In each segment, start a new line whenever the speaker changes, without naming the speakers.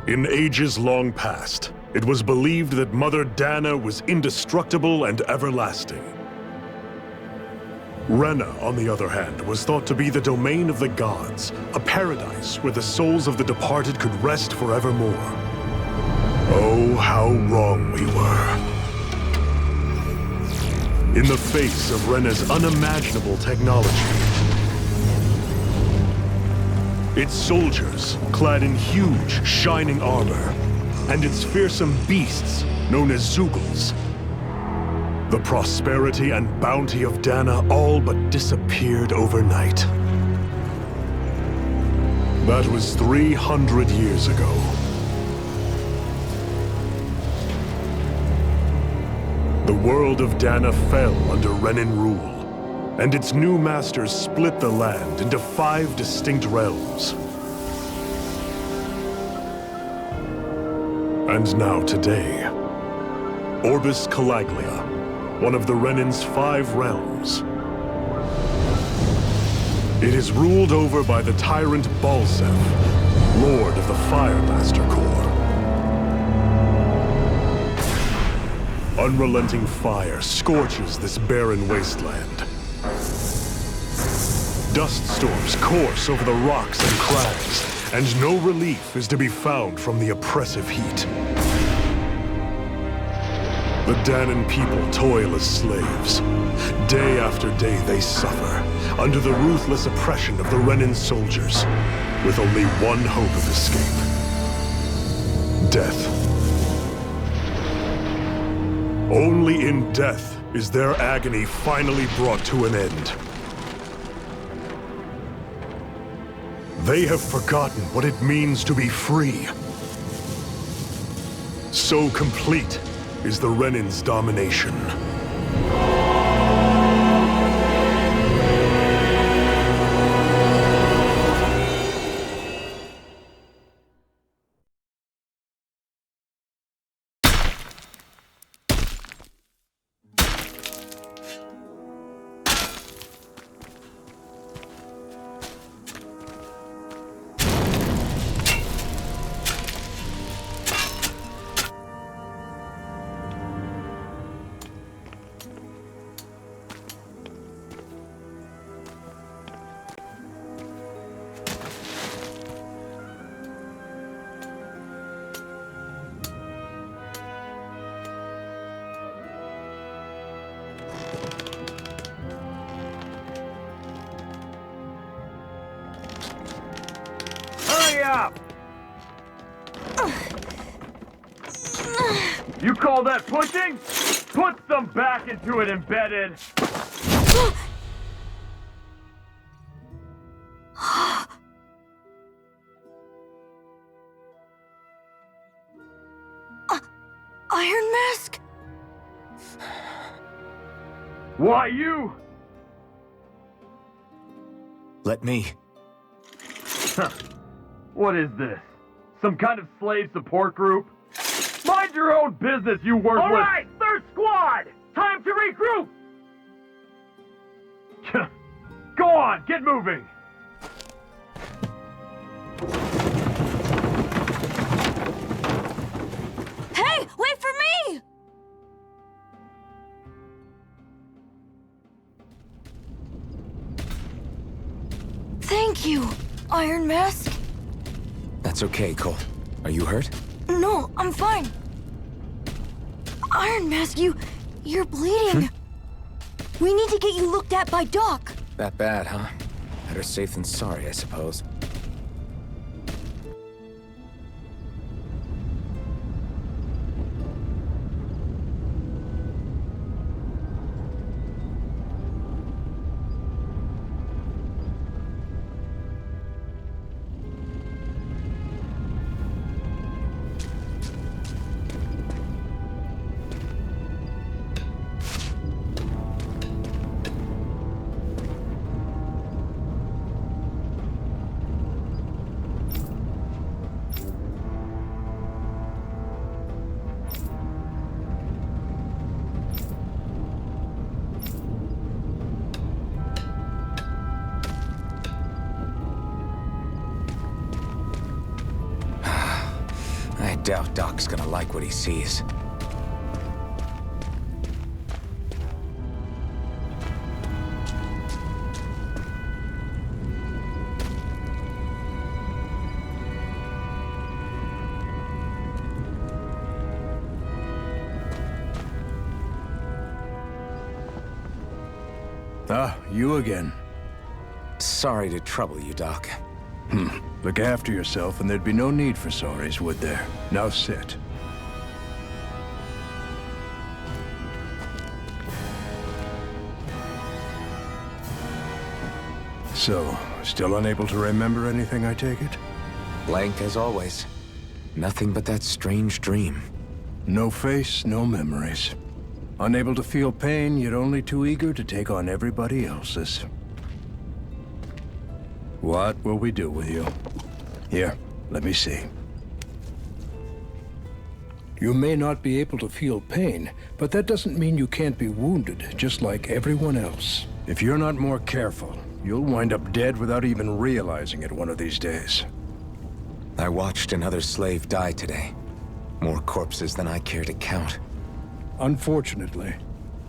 In ages long past, it was believed that Mother Dana was indestructible and everlasting. Rena, on the other hand, was thought to be the domain of the gods, a paradise where the souls of the departed could rest forevermore. Oh, how wrong we were. In the face of Rena's unimaginable technology, its soldiers, clad in huge, shining armor, and its fearsome beasts, known as Zeugles. The prosperity and bounty of Dana all but disappeared overnight. That was 300 years ago. The world of Dana fell under Renan rule, and its new masters split the land into 5 distinct realms. And now today, Orbis Calaglia, one of the Renan's 5 realms. It is ruled over by the tyrant Balseph, Lord of the Firemaster Corps. Unrelenting fire scorches this barren wasteland. Dust storms course over the rocks and crags, and no relief is to be found from the oppressive heat. The Danan people toil as slaves. Day after day they suffer, under the ruthless oppression of the Renan soldiers, with only one hope of escape: death. Only in death is their agony finally brought to an end. They have forgotten what it means to be free. So complete is the Renan's domination.
Up! You call that pushing? Put some back into it, embedded!
Iron Mask?
Why you?
Let me.
Huh. What is this? Some kind of slave support group? Mind your own business, you worthless— All right, third squad! Time to regroup! Go on, get moving!
Hey, wait for me! Thank you, Iron Mask.
That's okay, Cole. Are you hurt?
No, I'm fine. Iron Mask, you're bleeding. We need to get you looked at by Doc.
That bad, huh? Better safe than sorry, I suppose. I doubt Doc's gonna like what he sees.
Ah, you again.
Sorry to trouble you, Doc.
Look after yourself and there'd be no need for sorries, would there? Now sit. So, still unable to remember anything, I take it?
Blank as always. Nothing but that strange dream.
No face, no memories. Unable to feel pain, yet only too eager to take on everybody else's. What will we do with you? Here, let me see. You may not be able to feel pain, but that doesn't mean you can't be wounded, just like everyone else. If you're not more careful, you'll wind up dead without even realizing it one of these days.
I watched another slave die today. More corpses than I care to count.
Unfortunately,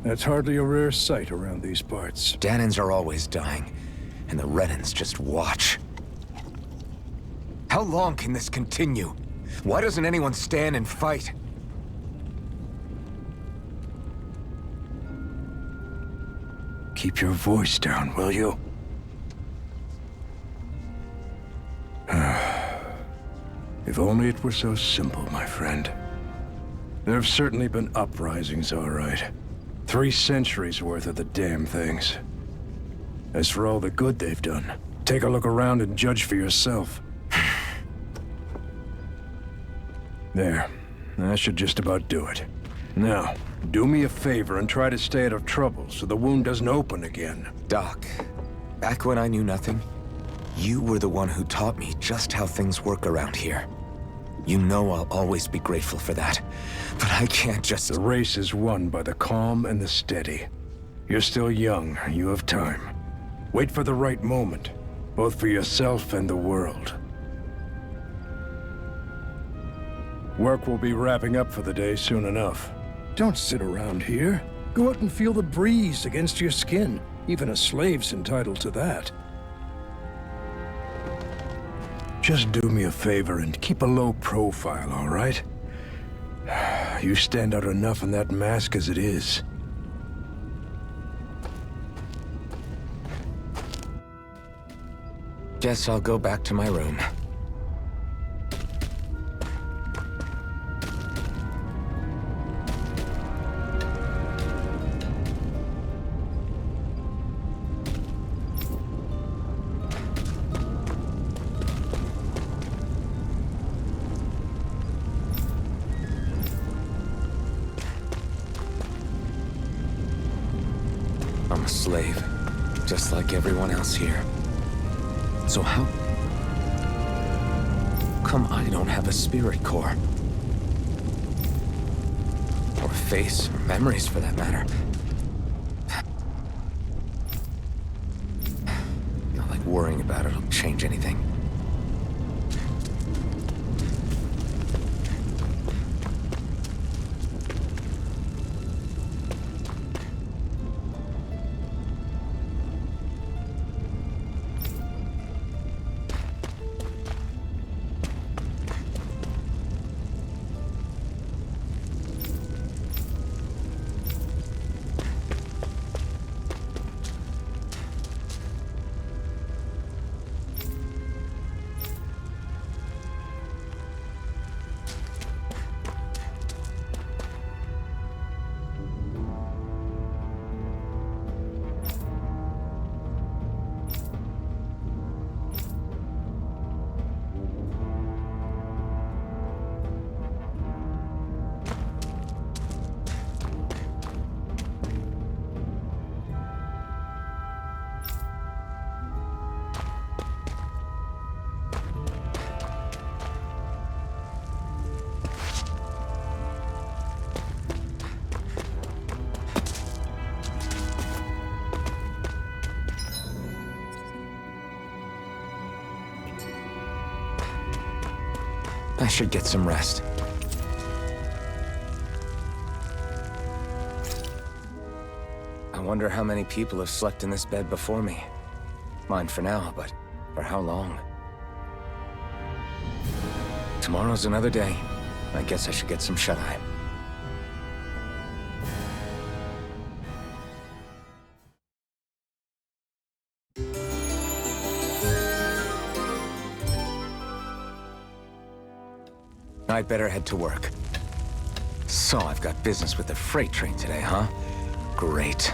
that's hardly a rare sight around these parts.
Danans are always dying, and the Renans just watch. How long can this continue? Why doesn't anyone stand and fight?
Keep your voice down, will you? If only it were so simple, my friend. There have certainly been uprisings, all right. 3 centuries worth of the damn things. As for all the good they've done, take a look around and judge for yourself. There. That should just about do it. Now, do me a favor and try to stay out of trouble so the wound doesn't open again.
Doc, back when I knew nothing, you were the one who taught me just how things work around here. You know I'll always be grateful for that, but I can't just...
The race is won by the calm and the steady. You're still young, you have time. Wait for the right moment, both for yourself and the world. Work will be wrapping up for the day soon enough. Don't sit around here. Go out and feel the breeze against your skin. Even a slave's entitled to that. Just do me a favor and keep a low profile, all right? You stand out enough in that mask as it is.
Guess I'll go back to my room. I'm a slave, just like everyone else here. So how come I don't have a spirit core? Or a face, or memories for that matter. Not like worrying about it'll change anything. I should get some rest. I wonder how many people have slept in this bed before me. Mine for now, but for how long? Tomorrow's another day. I guess I should get some shut-eye. I'd better head to work. So I've got business with the freight train today, huh? Great.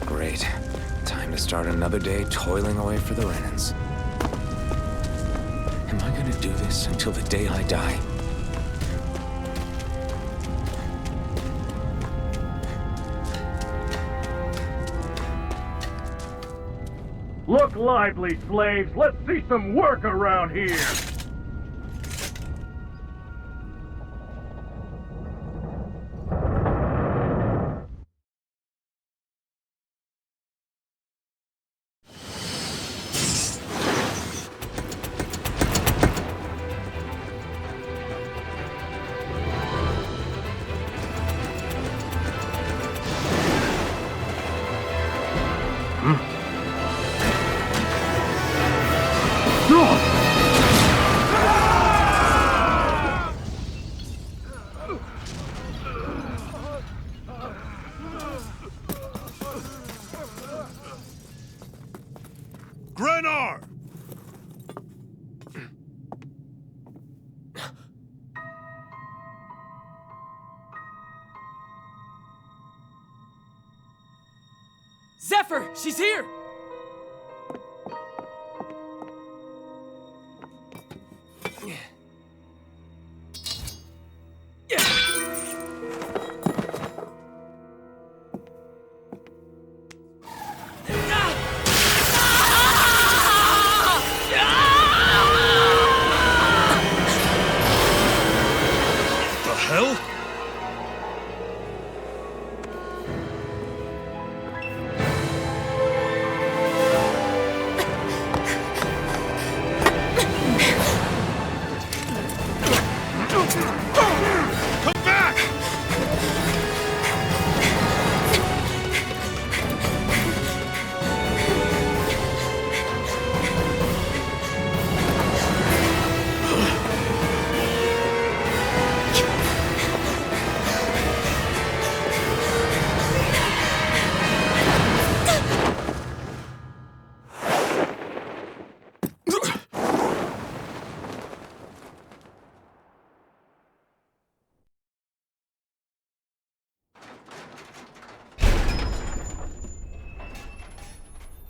Great. Time to start another day toiling away for the Renans. Am I gonna do this until the day I die?
Look lively, slaves! Let's see some work around here!
Grenar!
Zephyr! She's here!
The hell? Come back!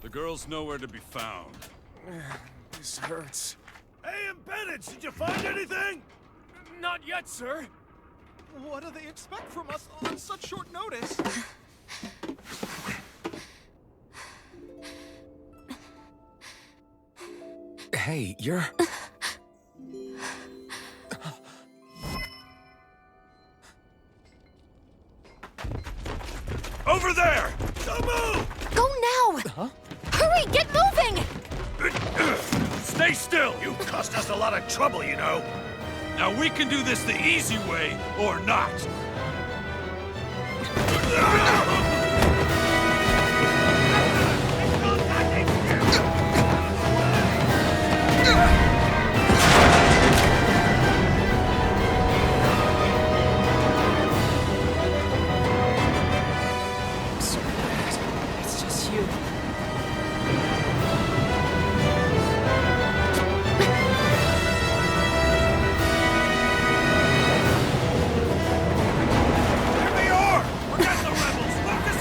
The girl's nowhere to be found.
This hurts.
Hey, Embedded, did you find anything?
Not yet, sir.
What do they expect from us on such short notice?
Hey, you're...
Over there! Don't move!
Go now! Huh? Hurry, get moving!
Stay still! You caused us a lot of trouble, you know.
Now we can do this the easy way, or not.
It's just you.
Here they are! Forget the rebels! Focus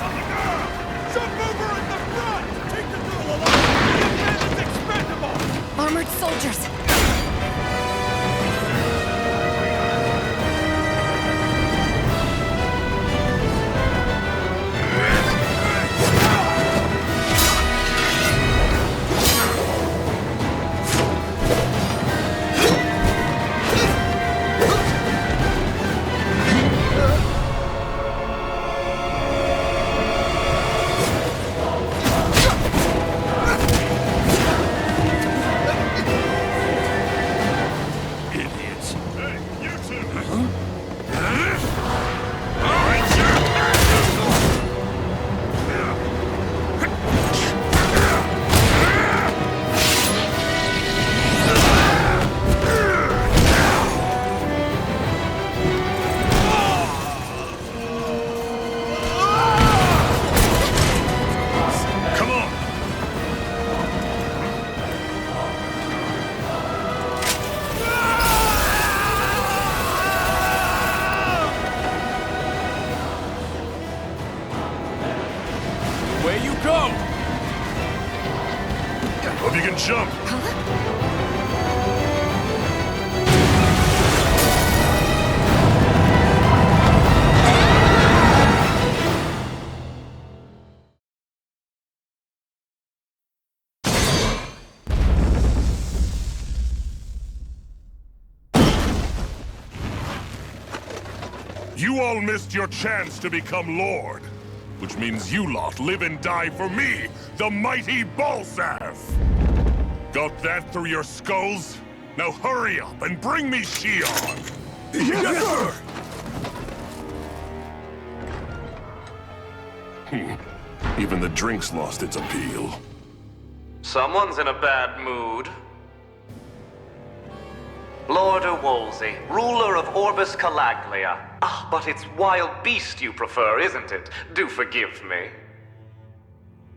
You all missed your chance to become Lord. Which means you lot live and die for me, the mighty Balsav! Got that through your skulls? Now hurry up and bring me Shion! Yes, sir! Even the drink's lost its appeal.
Someone's in a bad mood. Lord Wolsey, ruler of Orbis Calaglia. Ah, but it's wild beast you prefer, isn't it? Do forgive me.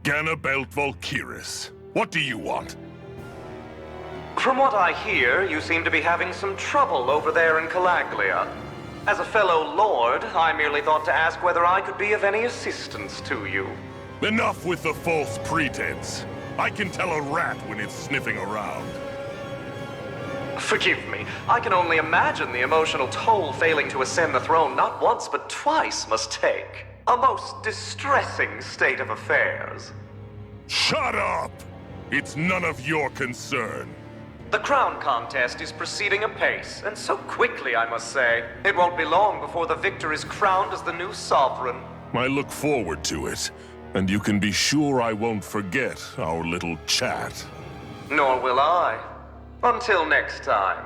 Ganabelt Volkiris, what do you want?
From what I hear, you seem to be having some trouble over there in Calaglia. As a fellow lord, I merely thought to ask whether I could be of any assistance to you.
Enough with the false pretense. I can tell a rat when it's sniffing around.
Forgive me, I can only imagine the emotional toll failing to ascend the throne not once but twice must take. A most distressing state of affairs.
Shut up! It's none of your concern.
The crown contest is proceeding apace, and so quickly, I must say. It won't be long before the victor is crowned as the new sovereign.
I look forward to it, and you can be sure I won't forget our little chat.
Nor will I. Until next time.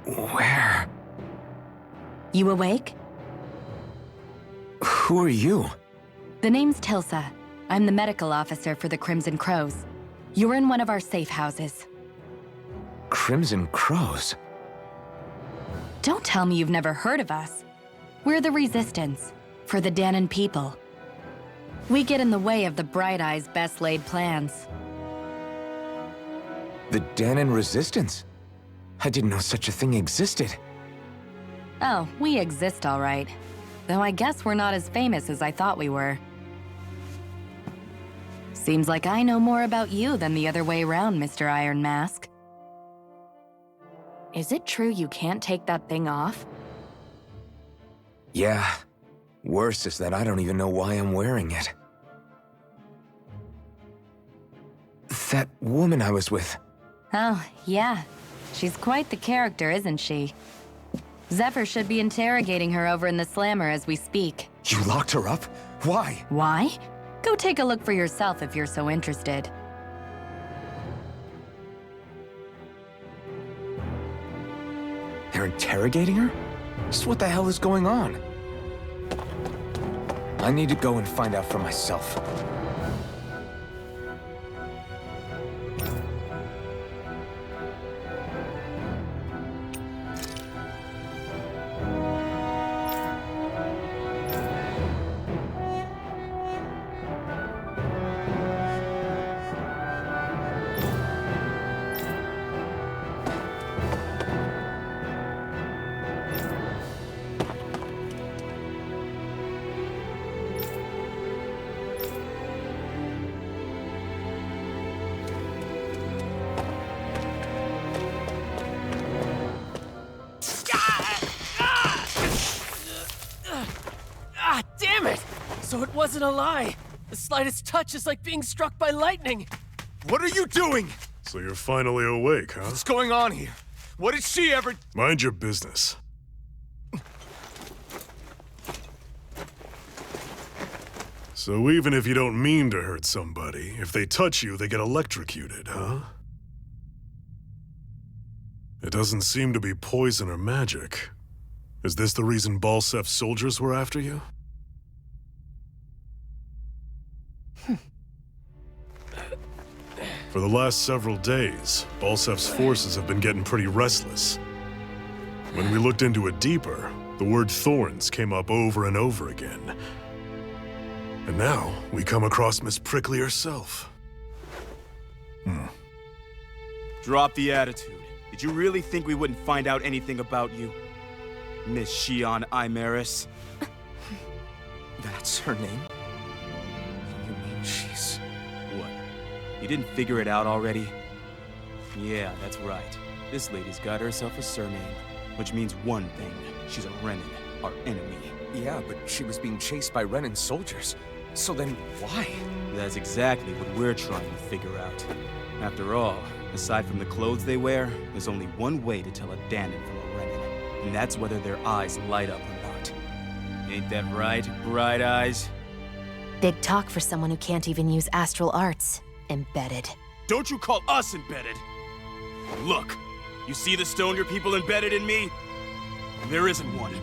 Where?
You awake?
Who are you?
The name's Tilsa. I'm the medical officer for the Crimson Crows. You're in one of our safe houses.
Crimson Crows?
Don't tell me you've never heard of us. We're the Resistance, for the Dahnan people. We get in the way of the Bright Eyes' best-laid plans.
The Dahnan Resistance? I didn't know such a thing existed.
Oh, we exist all right. Though I guess we're not as famous as I thought we were. Seems like I know more about you than the other way around, Mr. Iron Mask. Is it true you can't take that thing off?
Yeah. Worse is that I don't even know why I'm wearing it. That woman I was with.
Oh, yeah. She's quite the character, isn't she? Zephyr should be interrogating her over in the Slammer as we speak.
You locked her up? Why?
Why? Go take a look for yourself if you're so interested.
They're interrogating her? Just what the hell is going on? I need to go and find out for myself.
Ah, damn it! So it wasn't a lie. The slightest touch is like being struck by lightning.
What are you doing?
So you're finally awake, huh?
What's going on here? What did she ever...
Mind your business. So even if you don't mean to hurt somebody, if they touch you, they get electrocuted, huh? It doesn't seem to be poison or magic. Is this the reason Balsef's soldiers were after you? For the last several days, Balsef's forces have been getting pretty restless. When we looked into it deeper, the word thorns came up over and over again. And now, we come across Miss Prickly herself.
Drop the attitude.
Did you really think we wouldn't find out anything about you? Miss Shion Imaris?
That's her name? You mean she's...
What? You didn't figure it out already? Yeah, that's right. This lady's got herself a surname, which means one thing. She's a Renan, our enemy.
Yeah, but she was being chased by Renan soldiers. So then, why?
That's exactly what we're trying to figure out. After all, aside from the clothes they wear, there's only one way to tell a Danon from a Renan, and that's whether their eyes light up or not. Ain't that right, Bright Eyes?
Big talk for someone who can't even use astral arts. Embedded.
Don't you call us embedded! Look, you see the stone your people embedded in me? There isn't one.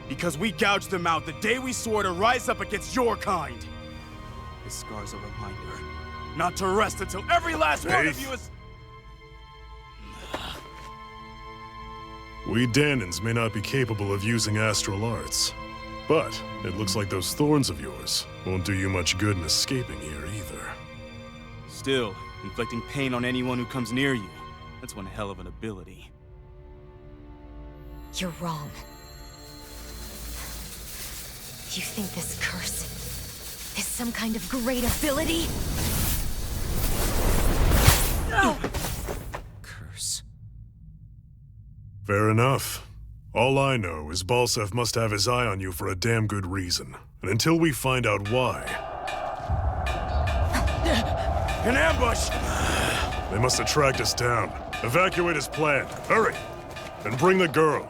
Because we gouged them out the day we swore to rise up against your kind. This scar's a reminder not to rest until every last one of you is...
We Danons may not be capable of using astral arts, but it looks like those thorns of yours won't do you much good in escaping here either.
Still, inflicting pain on anyone who comes near you. That's one hell of an ability.
You're wrong. You think this curse is some kind of great ability?
Curse.
Fair enough. All I know is Balsef must have his eye on you for a damn good reason. And until we find out why...
An ambush!
They must have tracked us down. Evacuate as planned. Hurry! And bring the girl.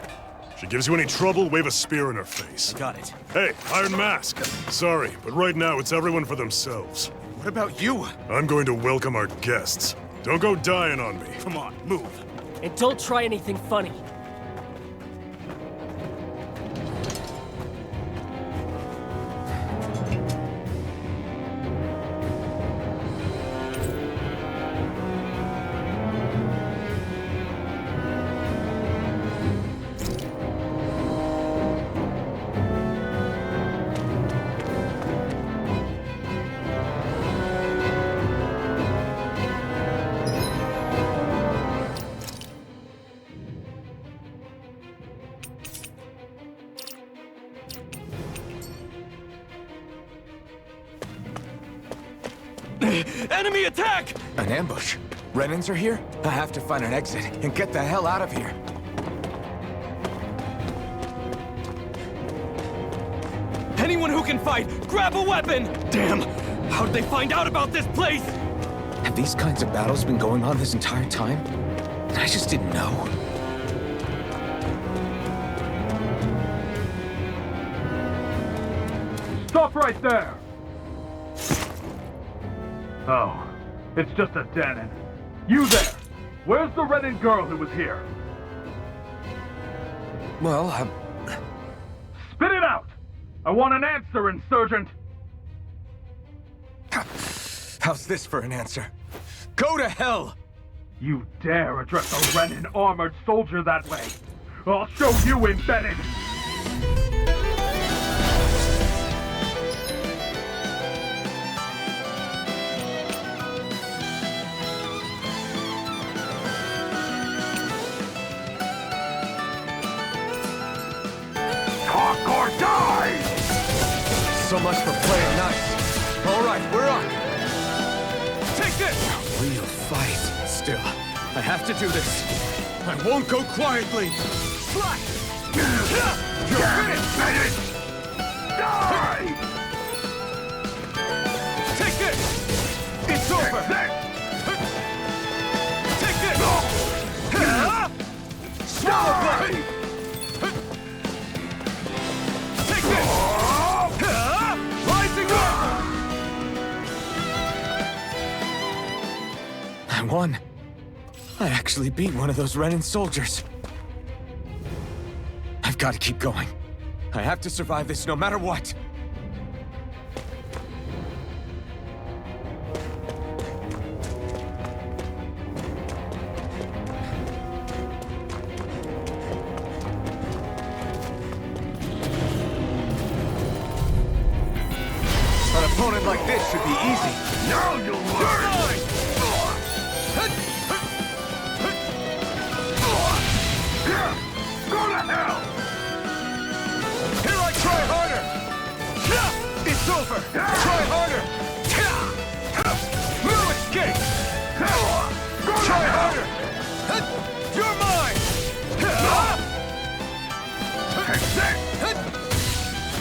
If she gives you any trouble, wave a spear in her face.
Got it.
Hey, Iron Mask! Sorry, but right now it's everyone for themselves.
What about you?
I'm going to welcome our guests. Don't go dying on me.
Come on, move.
And don't try anything funny.
Enemy attack!
An ambush? Renans are here? I have to find an exit and get the hell out of here.
Anyone who can fight, grab a weapon! Damn! How'd they find out about this place?
Have these kinds of battles been going on this entire time? I just didn't know.
Stop right there! Oh, it's just a Danon. You there! Where's the Renan girl who was here?
Well,
Spit it out! I want an answer, Insurgent!
How's this for an answer? Go to hell!
You dare address a Renan armored soldier that way? I'll show you, Embedded! Talk or die!
So much for playing nice. All right, we're up. Take this! A real fight. Still, I have to do this. I won't go quietly. Slack! You're finished!
Die!
Take this! It's over! Take this! Swallow blade! Take this! Rising up! I won. I actually beat one of those Renan soldiers. I've got to keep going. I have to survive this no matter what. An opponent like this should be easy.
Now you'll learn!
Try harder! You're mine!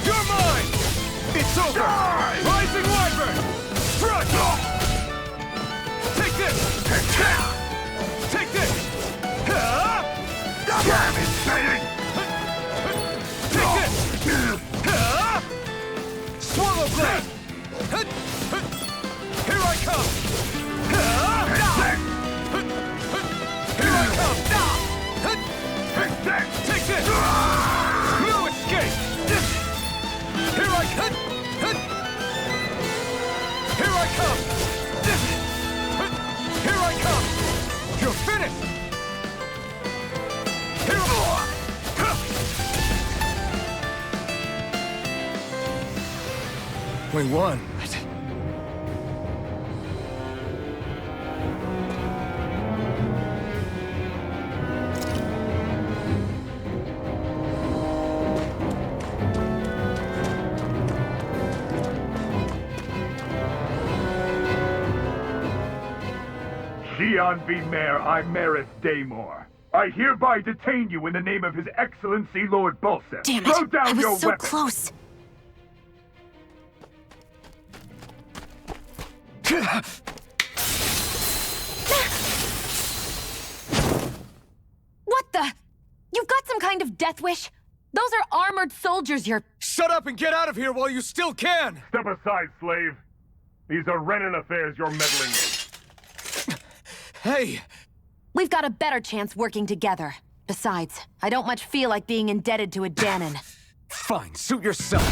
You're mine! It's over! Rising Wyvern! Strike! Take this! Take this! Damn it, Fading! Take this! Swallow Blade! Here I come! Here I come! Take this! No escape! Here I come! Here I come! Here I come! You're finished! Here we won.
Xian V. Mayor Imaris Daymore. I hereby detain you in the name of His Excellency Lord Bulseth.
Damn
Throw
it!
down
I was
your
so
weapon.
close. What the? You've got some kind of death wish? Those are armored soldiers you're...
Shut up and get out of here while you still can!
Step aside, slave. These are Renan affairs you're meddling in.
Hey!
We've got a better chance working together. Besides, I don't much feel like being indebted to a Dahnan.
Fine, suit yourself.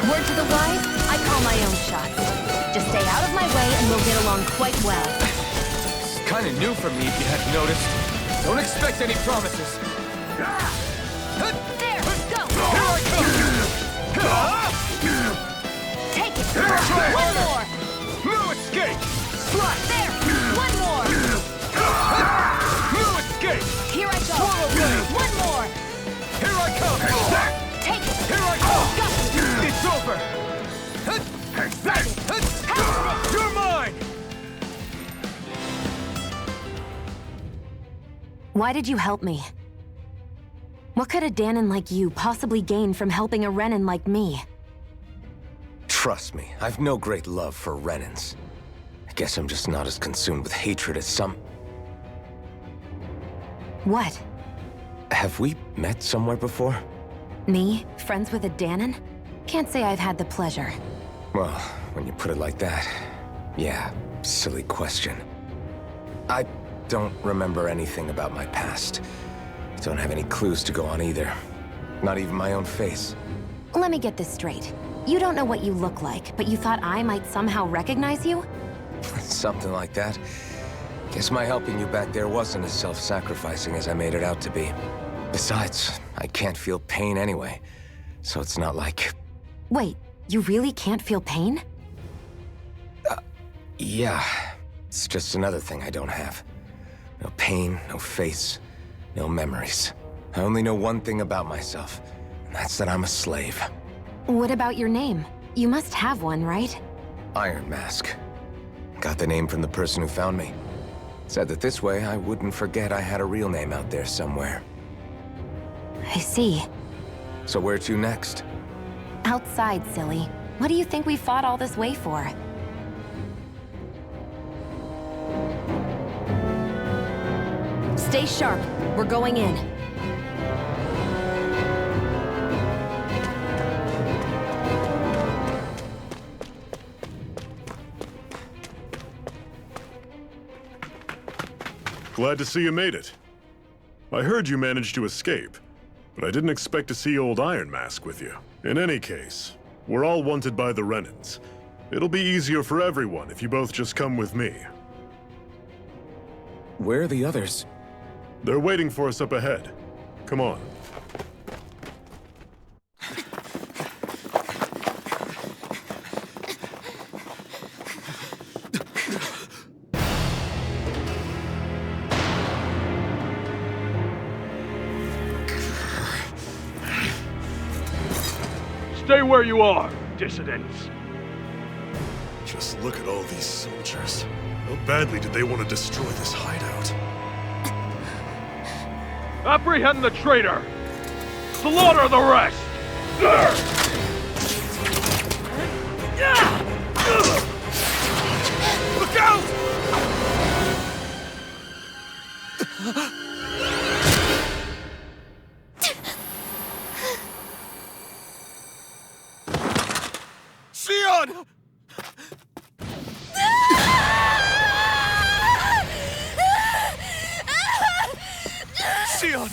Word to the wise, I call my own shots. Just stay out of my way and we'll get along quite well.
It's kind of new for me if you hadn't noticed. Don't expect any promises.
There, go!
Here I come!
Take it! One more!
No escape!
Slide! There! One more!
No escape!
Here I go!
Swallow blade!
One more!
Here I come!
Take it!
Here I come!
Got it!
It's over! You're mine!
Why did you help me? What could a Dahnan like you possibly gain from helping a Renan like me?
Trust me, I've no great love for Renans. I guess I'm just not as consumed with hatred as some...
What?
Have we met somewhere before?
Me? Friends with a Dahnan? Can't say I've had the pleasure.
Well, when you put it like that, yeah, silly question. I don't remember anything about my past. Don't have any clues to go on either. Not even my own face.
Let me get this straight. You don't know what you look like, but you thought I might somehow recognize you?
Something like that. Guess my helping you back there wasn't as self-sacrificing as I made it out to be. Besides, I can't feel pain anyway, so it's not like...
Wait, you really can't feel pain?
Yeah. It's just another thing I don't have. No pain, no face, no memories. I only know one thing about myself, and that's that I'm a slave.
What about your name? You must have one, right?
Iron Mask. Got the name from the person who found me. Said that this way I wouldn't forget I had a real name out there somewhere.
I see.
So where to next?
Outside, silly. What do you think we fought all this way for? Stay sharp. We're going in.
Glad to see you made it. I heard you managed to escape, but I didn't expect to see old Iron Mask with you. In any case, we're all wanted by the Renans. It'll be easier for everyone if you both just come with me.
Where are the others?
They're waiting for us up ahead. Come on.
Stay where you are, dissidents.
Just look at all these soldiers. How badly did they want to destroy this hideout?
Apprehend the traitor! Slaughter the rest!
Look out! Xion! Xion!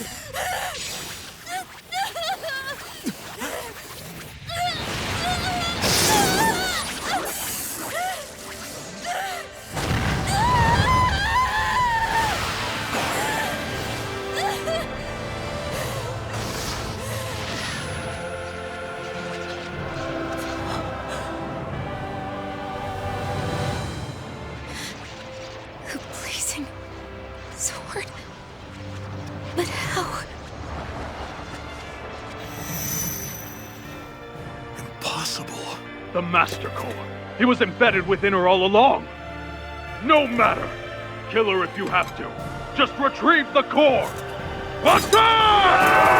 The blazing sword. But how?
Impossible.
The Master Core. He was embedded within her all along. No matter. Kill her if you have to. Just retrieve the core. Attack!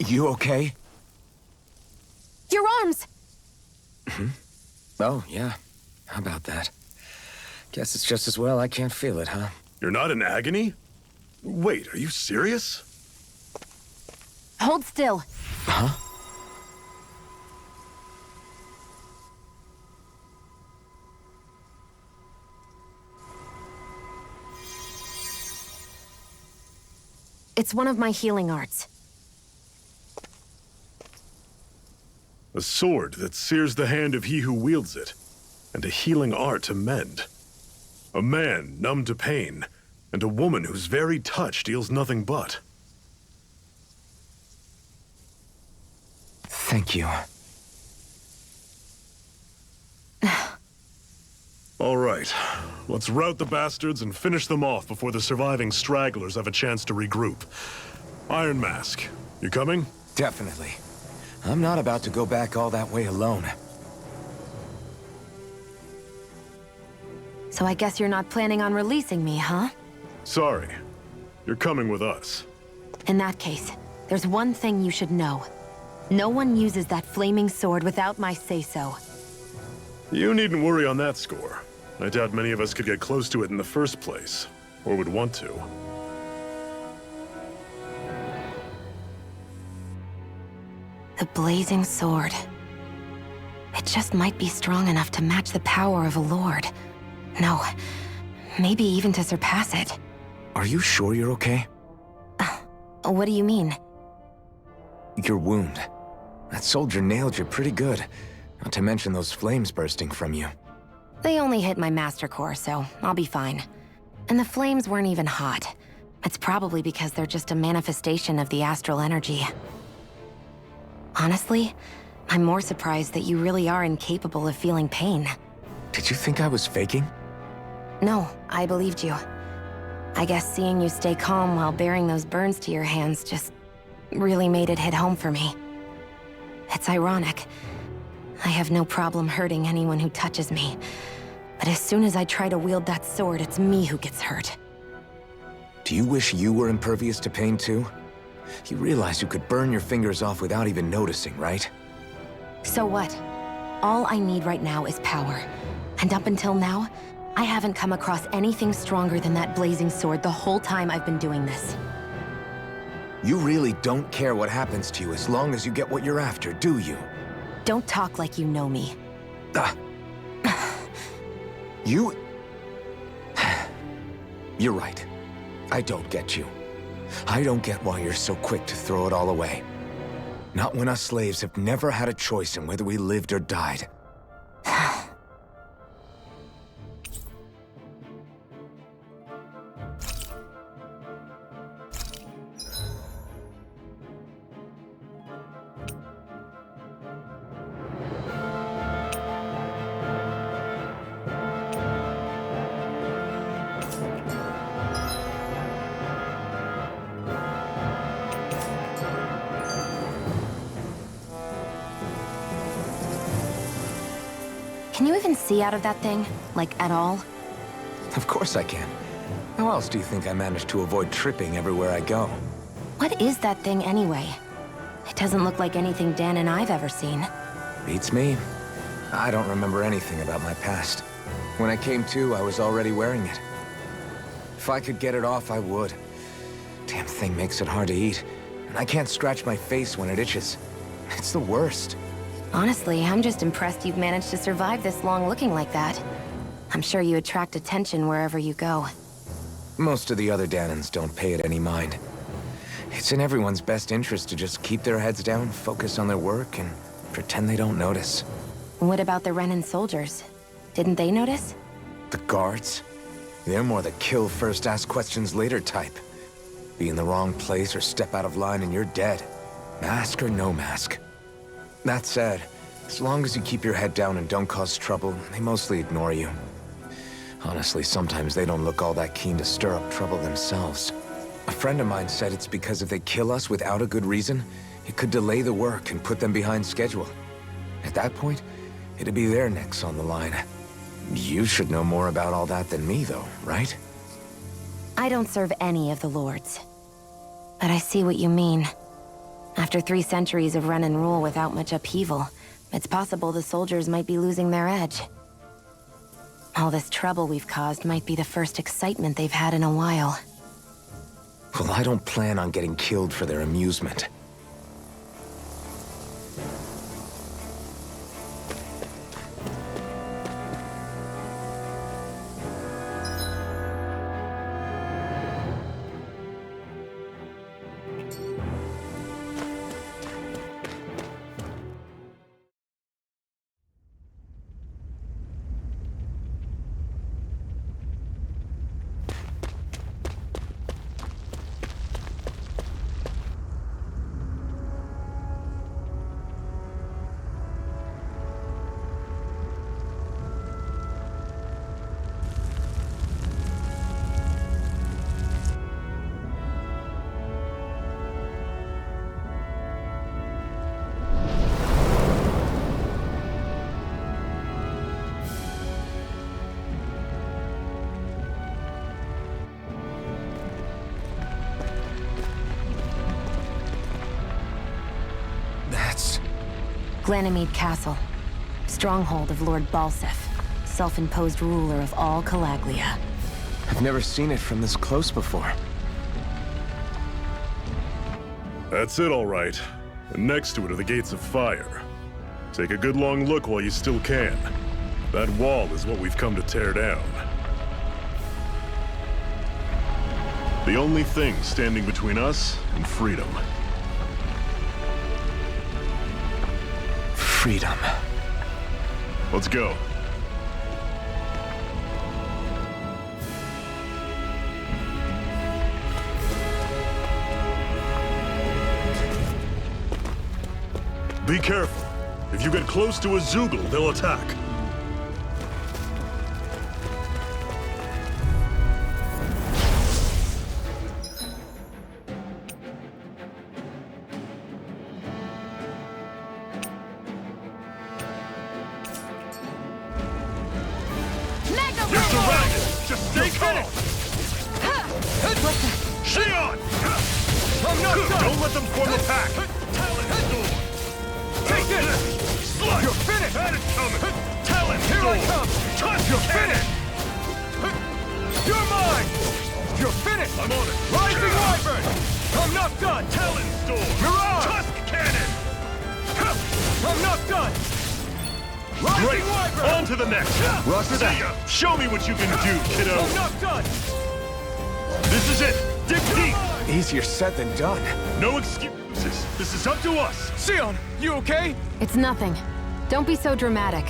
You okay?
Your arms!
Oh, yeah. How about that? Guess it's just as well I can't feel it, huh?
You're not in agony? Wait, are you serious?
Hold still.
Huh?
It's one of my healing arts.
A sword that sears the hand of he who wields it, and a healing art to mend. A man numb to pain, and a woman whose very touch deals nothing but.
Thank you.
All right, let's rout the bastards and finish them off before the surviving stragglers have a chance to regroup. Iron Mask, you coming?
Definitely. I'm not about to go back all that way alone.
So I guess you're not planning on releasing me, huh?
Sorry. You're coming with us.
In that case, there's one thing you should know. No one uses that flaming sword without my say-so.
You needn't worry on that score. I doubt many of us could get close to it in the first place, or would want to.
The blazing sword. It just might be strong enough to match the power of a lord. No, maybe even to surpass it.
Are you sure you're okay?
What do you mean?
Your wound. That soldier nailed you pretty good. Not to mention those flames bursting from you.
They only hit my master core, so I'll be fine. And the flames weren't even hot. It's probably because they're just a manifestation of the astral energy. Honestly, I'm more surprised that you really are incapable of feeling pain.
Did you think I was faking?
No, I believed you. I guess seeing you stay calm while bearing those burns to your hands just really made it hit home for me. It's ironic. I have no problem hurting anyone who touches me. But as soon as I try to wield that sword, it's me who gets hurt.
Do you wish you were impervious to pain too? You realize you could burn your fingers off without even noticing, right?
So what? All I need right now is power. And up until now, I haven't come across anything stronger than that blazing sword the whole time I've been doing this.
You really don't care what happens to you as long as you get what you're after, do you?
Don't talk like you know me.
You... You're right. I don't get you. I don't get why you're so quick to throw it all away. Not when us slaves have never had a choice in whether we lived or died.
Can you even see out of that thing? Like, at all?
Of course I can. How else do you think I managed to avoid tripping everywhere I go?
What is that thing anyway? It doesn't look like anything Dan and I've ever seen.
Beats me. I don't remember anything about my past. When I came to, I was already wearing it. If I could get it off, I would. Damn thing makes it hard to eat, and I can't scratch my face when it itches. It's the worst.
Honestly, I'm just impressed you've managed to survive this long looking like that. I'm sure you attract attention wherever you go.
Most of the other Danans don't pay it any mind. It's in everyone's best interest to just keep their heads down, focus on their work, and pretend they don't notice.
What about the Renan soldiers? Didn't they notice?
The guards? They're more the kill first, ask questions later type. Be in the wrong place or step out of line and you're dead. Mask or no mask. That said, as long as you keep your head down and don't cause trouble, they mostly ignore you. Honestly, sometimes they don't look all that keen to stir up trouble themselves. A friend of mine said it's because if they kill us without a good reason, it could delay the work and put them behind schedule. At that point, it'd be their necks on the line. You should know more about all that than me, though, right?
I don't serve any of the lords. But I see what you mean. After 3 centuries of Renan rule without much upheaval, it's possible the soldiers might be losing their edge. All this trouble we've caused might be the first excitement they've had in a while.
Well, I don't plan on getting killed for their amusement.
Glanimede Castle, stronghold of Lord Balseph, self-imposed ruler of all Calaglia.
I've never seen it from this close before.
That's it, all right. And next to it are the Gates of Fire. Take a good long look while you still can. That wall is what we've come to tear down. The only thing standing between us and freedom.
Freedom.
Let's go. Be careful. If you get close to a Zeugle, they'll attack. Don't let them form a pack! Take this! Slug! You're finished! That is coming! Talon! Here I come! Touch! You're finished! I'm on it!
Rising Wyvern! I'm not done!
Talon Storm!
Mirage!
Tusk Cannon!
I'm not done! Rising
Great!
Wyvern!
On to the next!
Roger
See ya! Show me what you can do, kiddo!
I'm not done!
This is it! Dig deep!
Easier said than done.
No excuses! This is up to us!
Sion, you okay?
It's nothing. Don't be so dramatic.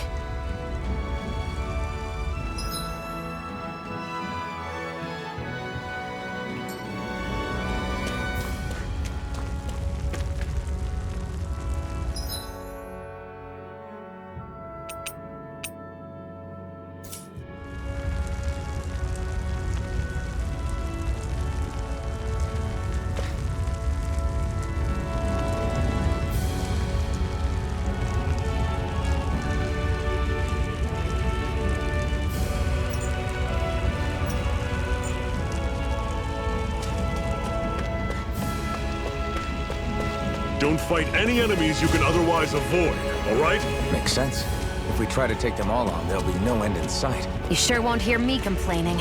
Don't fight any enemies you can otherwise avoid, all right?
Makes sense. If we try to take them all on, there'll be no end in sight.
You sure won't hear me complaining.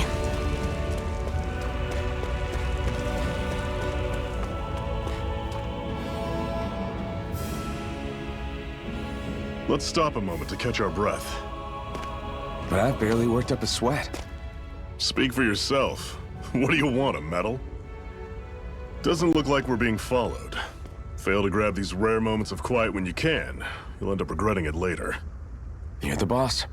Let's stop a moment to catch our breath.
But I've barely worked up a sweat.
Speak for yourself. What do you want, a medal? Doesn't look like we're being followed. Fail to grab these rare moments of quiet when you can. You'll end up regretting it later.
You're the boss.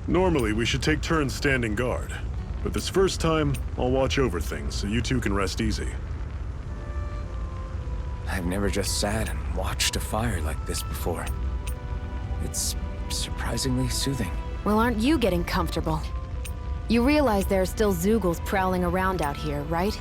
Normally, we should take turns standing guard. But this first time, I'll watch over things so you two can rest easy.
I've never just sat and watched a fire like this before. It's surprisingly soothing.
Well, aren't you getting comfortable? You realize there are still Zeugles prowling around out here, right?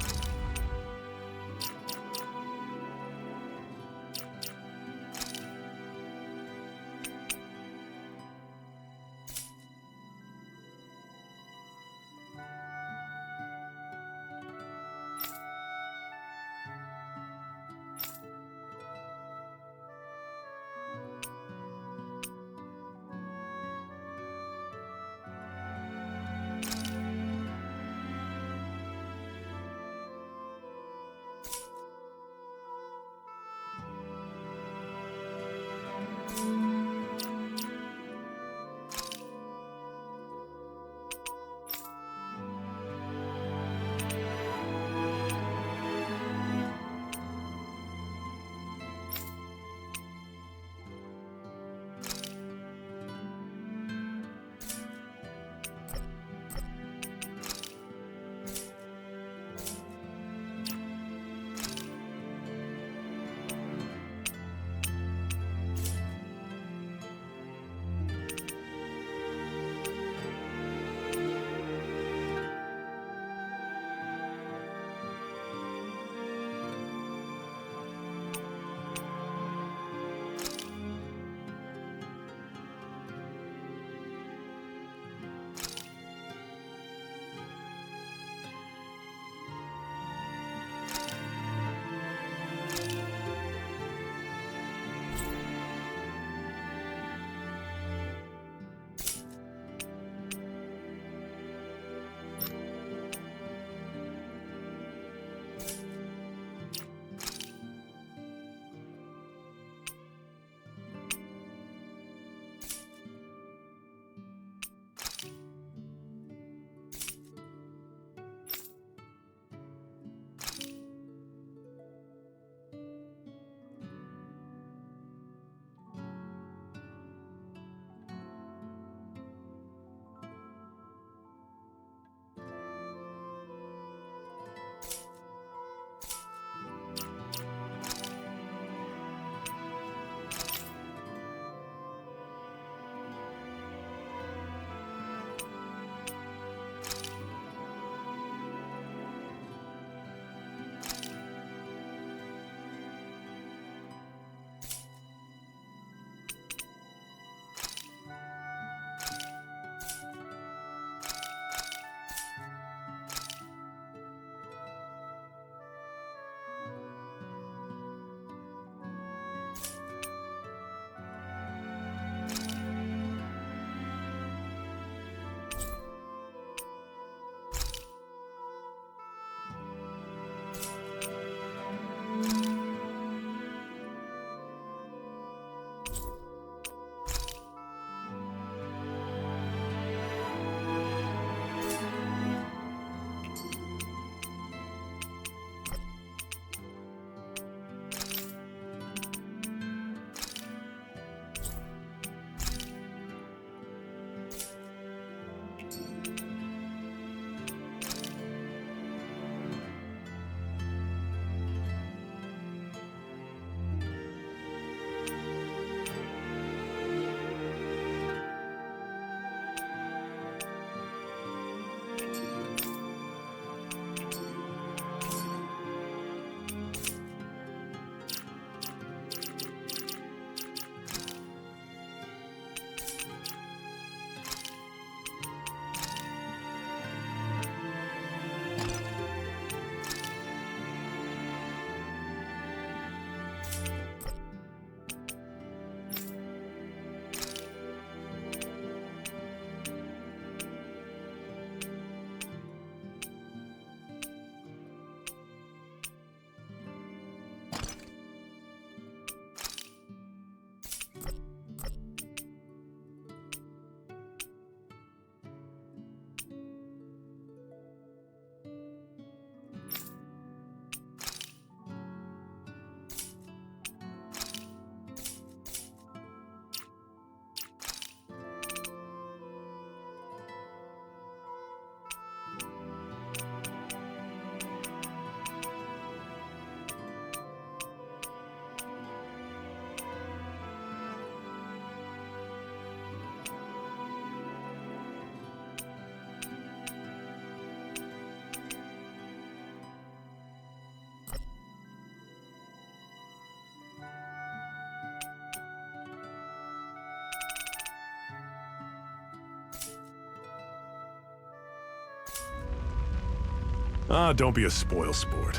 Ah, don't be a spoilsport.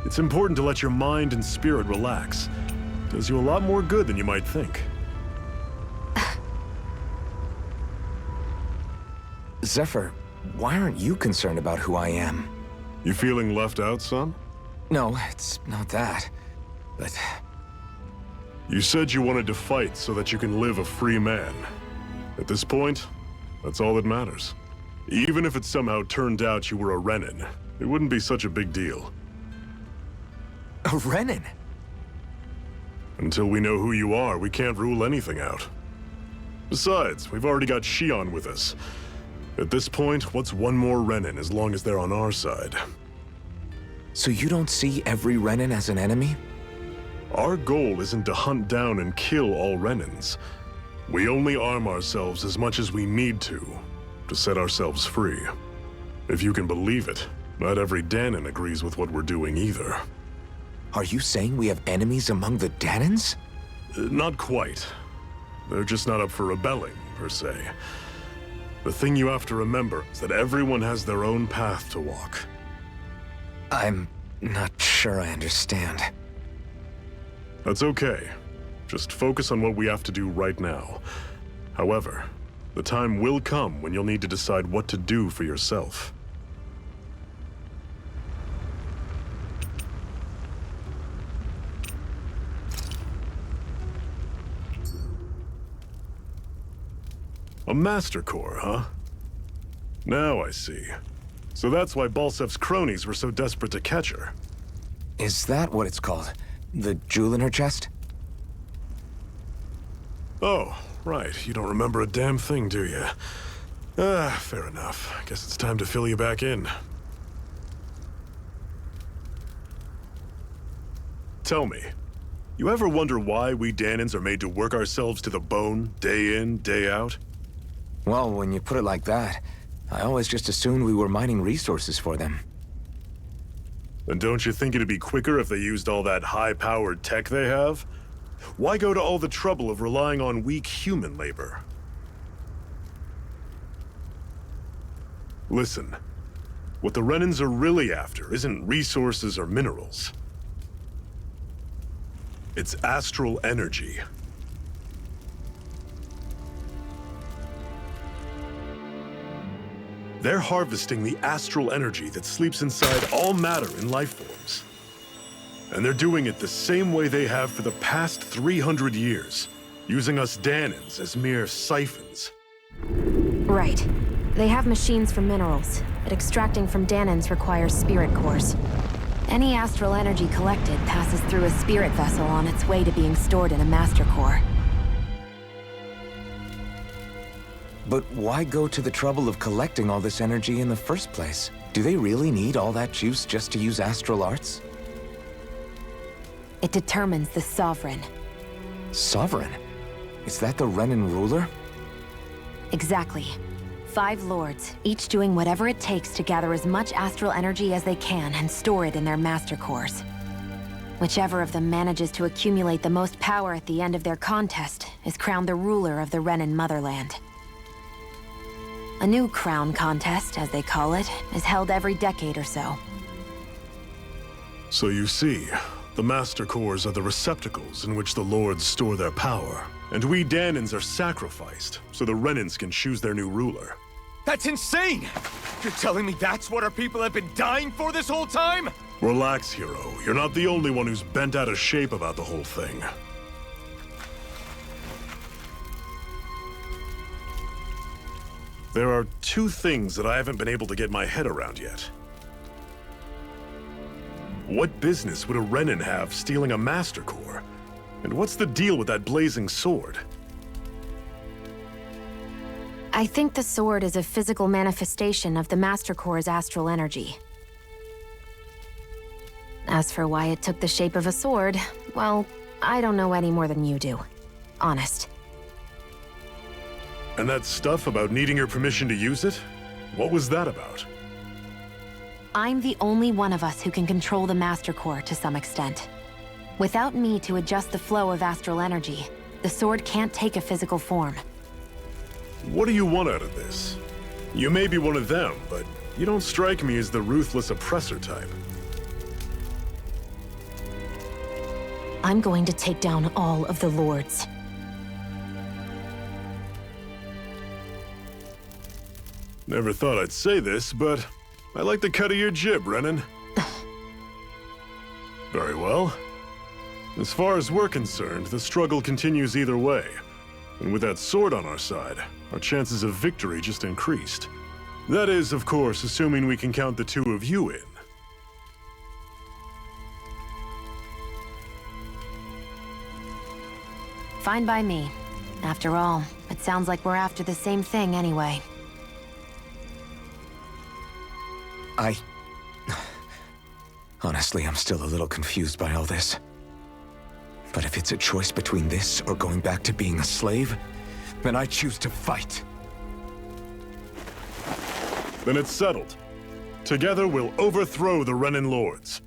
It's important to let your mind and spirit relax. Does you a lot more good than you might think.
Zephyr, why aren't you concerned about who I am?
You feeling left out, son?
No, it's not that. But
You said you wanted to fight so that you can live a free man. At this point, that's all that matters. Even if it somehow turned out you were a Renin, it wouldn't be such a big deal.
a Renin?
Until we know who you are, we can't rule anything out. Besides, we've already got Shion with us. At this point, what's one more Renin as long as they're on our side?
So you don't see every Renin as an enemy?
Our goal isn't to hunt down and kill all Renins. We only arm ourselves as much as we need to set ourselves free. If you can believe it, not every Danan agrees with what we're doing either.
Are you saying we have enemies among the Danans?
Not quite. They're just not up for rebelling, per se. The thing you have to remember is that everyone has their own path to walk.
I'm not sure I understand.
That's okay. Just focus on what we have to do right now. However, the time will come when you'll need to decide what to do for yourself. A Master Core, huh? Now I see. So that's why Balsef's cronies were so desperate to catch her.
Is that what it's called? The jewel in her chest?
Oh, right. You don't remember a damn thing, do you? Fair enough. Guess it's time to fill you back in. Tell me, you ever wonder why we Danans are made to work ourselves to the bone, day in, day out?
Well, when you put it like that, I always just assumed we were mining resources for them.
Then don't you think it'd be quicker if they used all that high-powered tech they have? Why go to all the trouble of relying on weak human labor? Listen, what the Renins are really after isn't resources or minerals. It's astral energy. They're harvesting the astral energy that sleeps inside all matter in life forms. And they're doing it the same way they have for the past 300 years, using us Danans as mere siphons.
Right. They have machines for minerals, but extracting from Danans requires spirit cores. Any astral energy collected passes through a spirit vessel on its way to being stored in a master core.
But why go to the trouble of collecting all this energy in the first place? Do they really need all that juice just to use astral arts?
It determines the Sovereign.
Sovereign? Is that the Renin ruler?
Exactly. 5 lords, each doing whatever it takes to gather as much astral energy as they can and store it in their master cores. Whichever of them manages to accumulate the most power at the end of their contest is crowned the ruler of the Renin motherland. A new crown contest, as they call it, is held every decade or so.
So you see, the Master Cores are the receptacles in which the Lords store their power. And we Danans are sacrificed, so the Renins can choose their new ruler.
That's insane! You're telling me that's what our people have been dying for this whole time?
Relax, hero. You're not the only one who's bent out of shape about the whole thing. There are 2 things that I haven't been able to get my head around yet. What business would a Renin have stealing a Master Core? And what's the deal with that blazing sword?
I think the sword is a physical manifestation of the Master Core's astral energy. As for why it took the shape of a sword, well, I don't know any more than you do. Honest.
And that stuff about needing your permission to use it? What was that about?
I'm the only one of us who can control the Master Core to some extent. Without me to adjust the flow of astral energy, the sword can't take a physical form.
What do you want out of this? You may be one of them, but you don't strike me as the ruthless oppressor type.
I'm going to take down all of the lords.
Never thought I'd say this, but I like the cut of your jib, Renan. Very well. As far as we're concerned, the struggle continues either way. And with that sword on our side, our chances of victory just increased. That is, of course, assuming we can count the two of you in.
Fine by me. After all, it sounds like we're after the same thing anyway.
Honestly, I'm still a little confused by all this. But if it's a choice between this or going back to being a slave, then I choose to fight.
Then it's settled. Together, we'll overthrow the Renan Lords.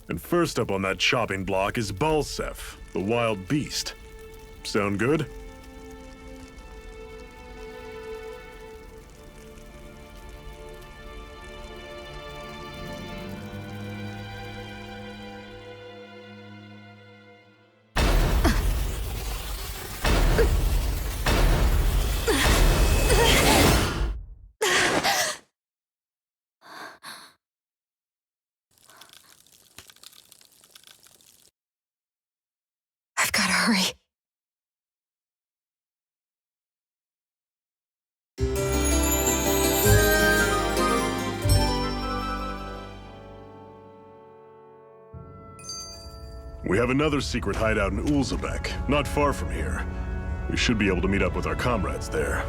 And first up on that chopping block is Balseph, the wild beast. Sound good?
I've got to hurry.
We have another secret hideout in Ulzebek, not far from here. We should be able to meet up with our comrades there.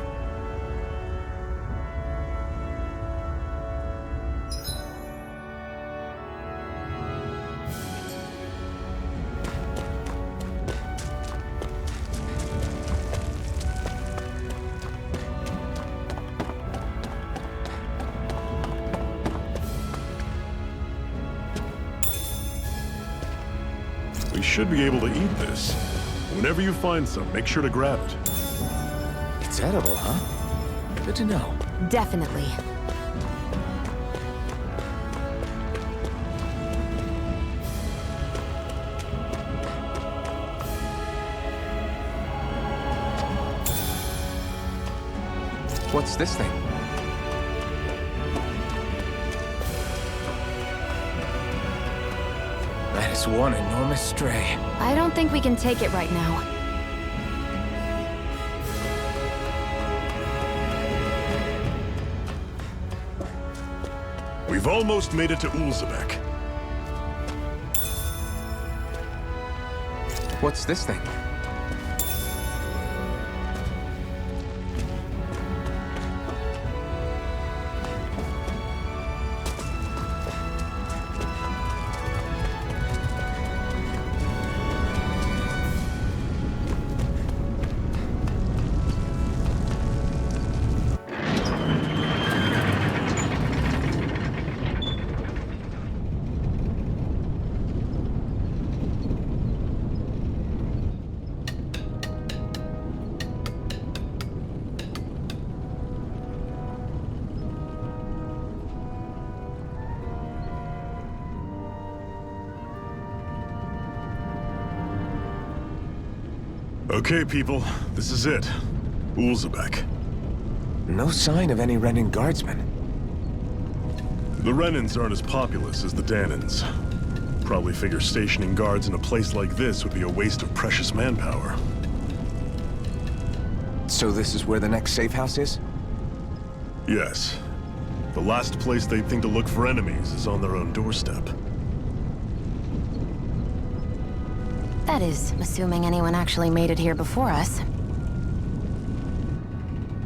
We should be able to eat this. Whenever you find some, make sure to grab it.
It's edible, huh? Good to know.
Definitely.
What's this thing? That is one enormous stray.
I don't think we can take it right now.
We've almost made it to Ulzebek.
What's this thing?
Okay, people, this is it. Ulzebek.
No sign of any Renan guardsmen.
The Renans aren't as populous as the Danans. Probably figure stationing guards in a place like this would be a waste of precious manpower.
So this is where the next safe house is?
Yes. The last place they'd think to look for enemies is on their own doorstep.
That is, assuming anyone actually made it here before us.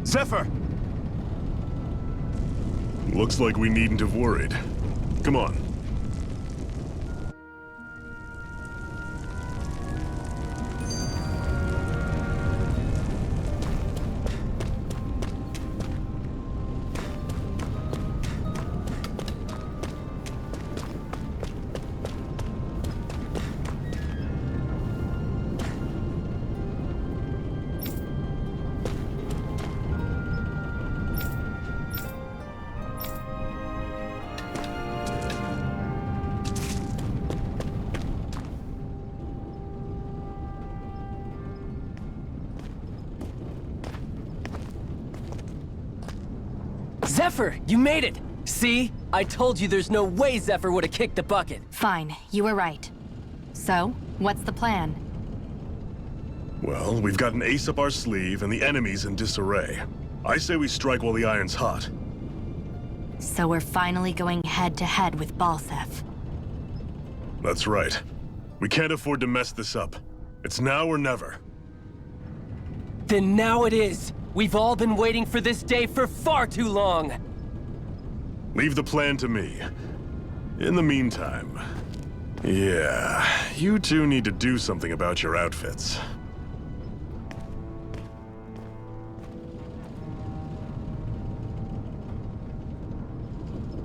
Zephyr!
Looks like we needn't have worried. Come on.
Zephyr, you made it! See? I told you there's no way Zephyr would have kicked the bucket.
Fine, you were right. So, what's the plan?
Well, we've got an ace up our sleeve and the enemy's in disarray. I say we strike while the iron's hot.
So we're finally going head-to-head with Balseph.
That's right. We can't afford to mess this up. It's now or never.
Then now it is! We've all been waiting for this day for far too long!
Leave the plan to me. In the meantime... yeah, you two need to do something about your outfits.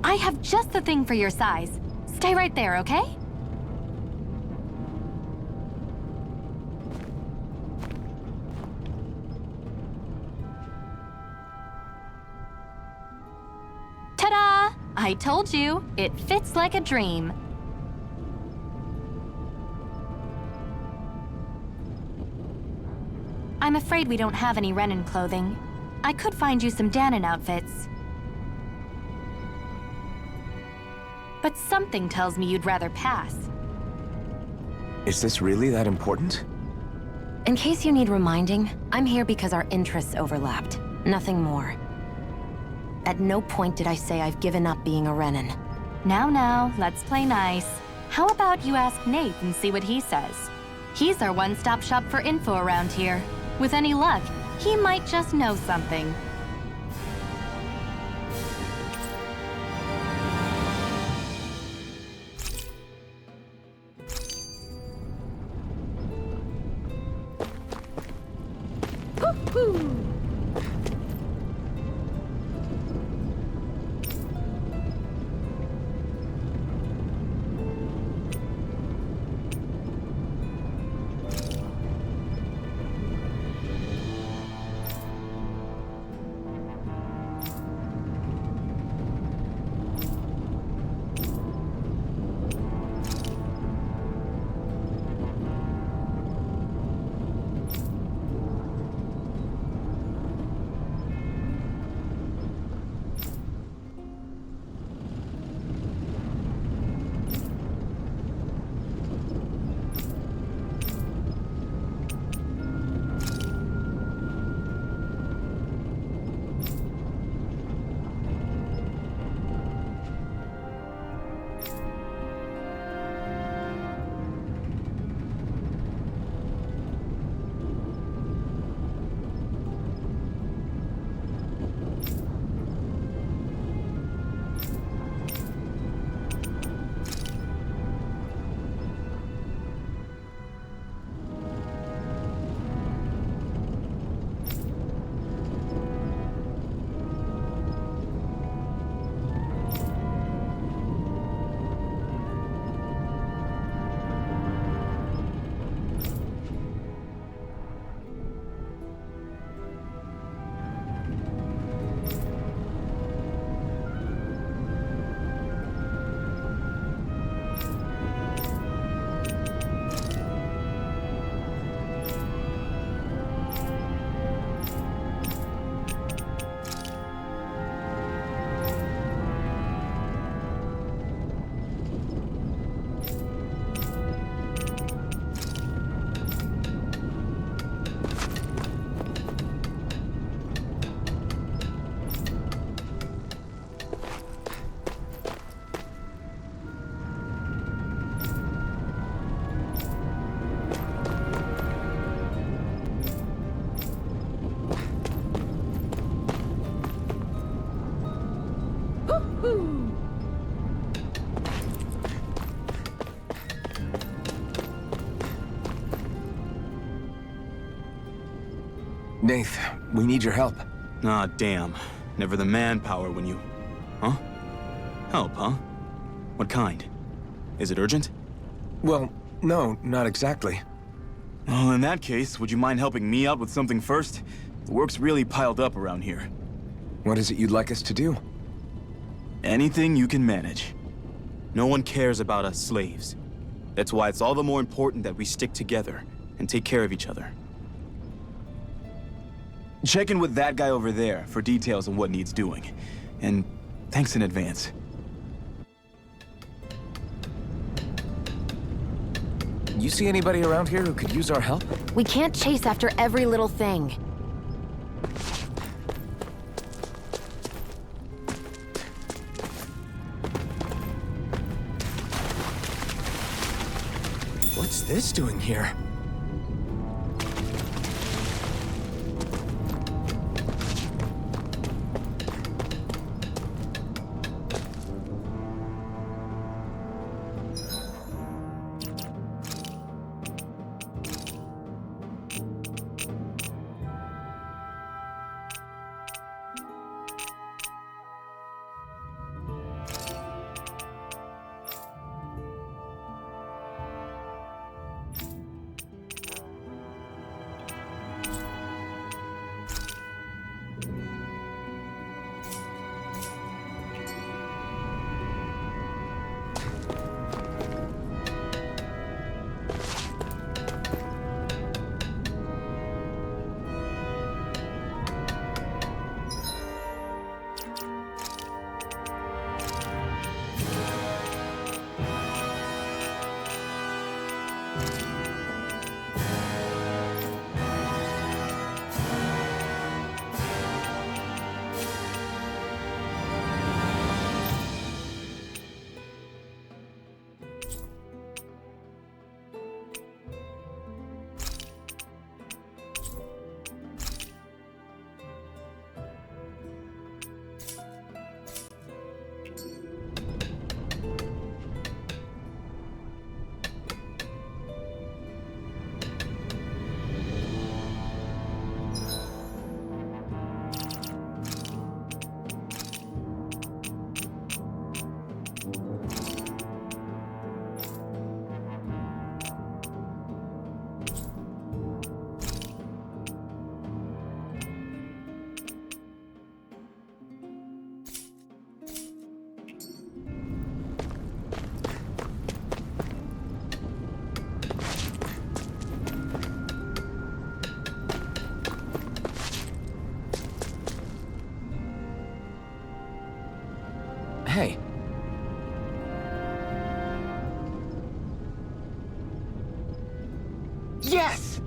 I have just the thing for your size. Stay right there, okay? Ta-da! I told you, it fits like a dream. I'm afraid we don't have any Renan clothing. I could find you some Danon outfits. But something tells me you'd rather pass.
Is this really that important?
In case you need reminding, I'm here because our interests overlapped. Nothing more. At no point did I say I've given up being a Renan.
Now, let's play nice. How about you ask Nate and see what he says? He's our one-stop shop for info around here. With any luck, he might just know something.
Nath, we need your help.
Ah, damn. Never the manpower when you... Huh? Help, huh? What kind? Is it urgent?
Well, no, not exactly.
Well, in that case, would you mind helping me out with something first? The work's really piled up around here.
What is it you'd like us to do?
Anything you can manage. No one cares about us slaves. That's why it's all the more important that we stick together and take care of each other.
Check in with that guy over there for details on what needs doing. And thanks in advance.
You see anybody around here who could use our help?
We can't chase after every little thing.
What's this doing here? Hey. Yes!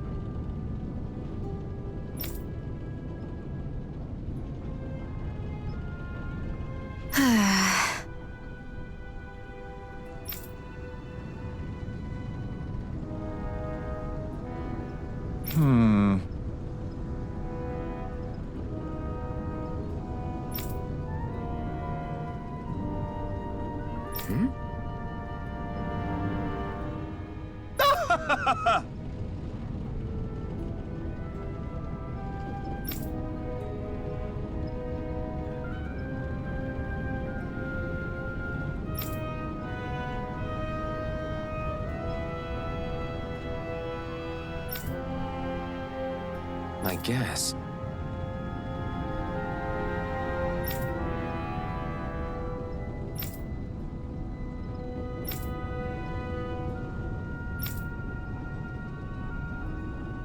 I guess.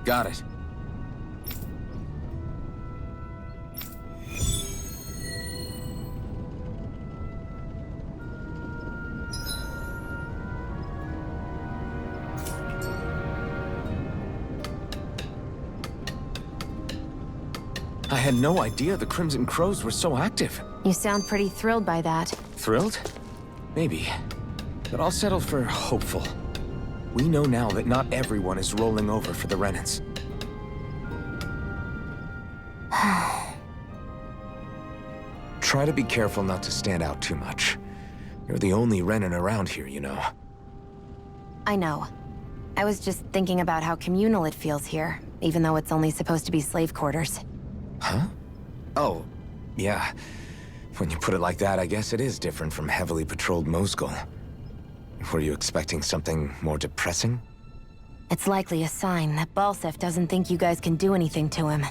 Got it. I had no idea the Crimson Crows were so active.
You sound pretty thrilled by that.
Thrilled? Maybe. But I'll settle for hopeful. We know now that not everyone is rolling over for the Renans. Try to be careful not to stand out too much. You're the only Renan around here, you know.
I know. I was just thinking about how communal it feels here, even though it's only supposed to be slave quarters.
Huh? Oh, yeah. When you put it like that, I guess it is different from heavily patrolled Mosgul. Were you expecting something more depressing?
It's likely a sign that Balseph doesn't think you guys can do anything to him.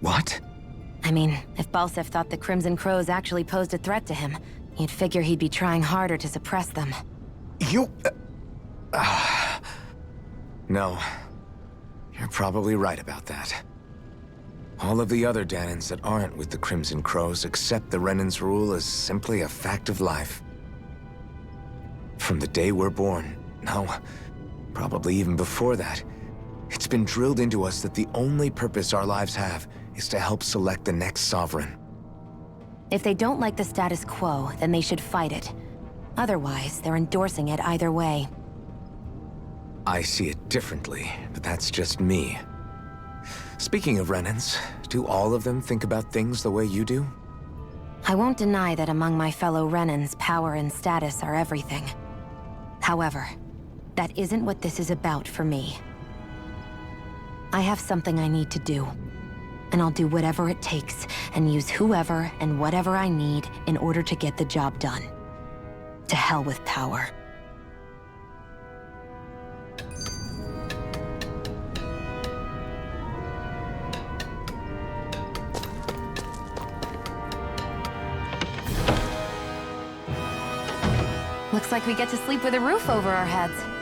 What?
I mean, if Balseph thought the Crimson Crows actually posed a threat to him, you'd figure he'd be trying harder to suppress them.
You... No. You're probably right about that. All of the other Danans that aren't with the Crimson Crows accept the Renan's rule as simply a fact of life. From the day we're born, no, probably even before that, it's been drilled into us that the only purpose our lives have is to help select the next sovereign.
If they don't like the status quo, then they should fight it. Otherwise, they're endorsing it either way.
I see it differently, but that's just me. Speaking of Renans, do all of them think about things the way you do?
I won't deny that among my fellow Renans, power and status are everything. However, that isn't what this is about for me. I have something I need to do, and I'll do whatever it takes and use whoever and whatever I need in order to get the job done. To hell with power.
Looks like we get to sleep with a roof over our heads.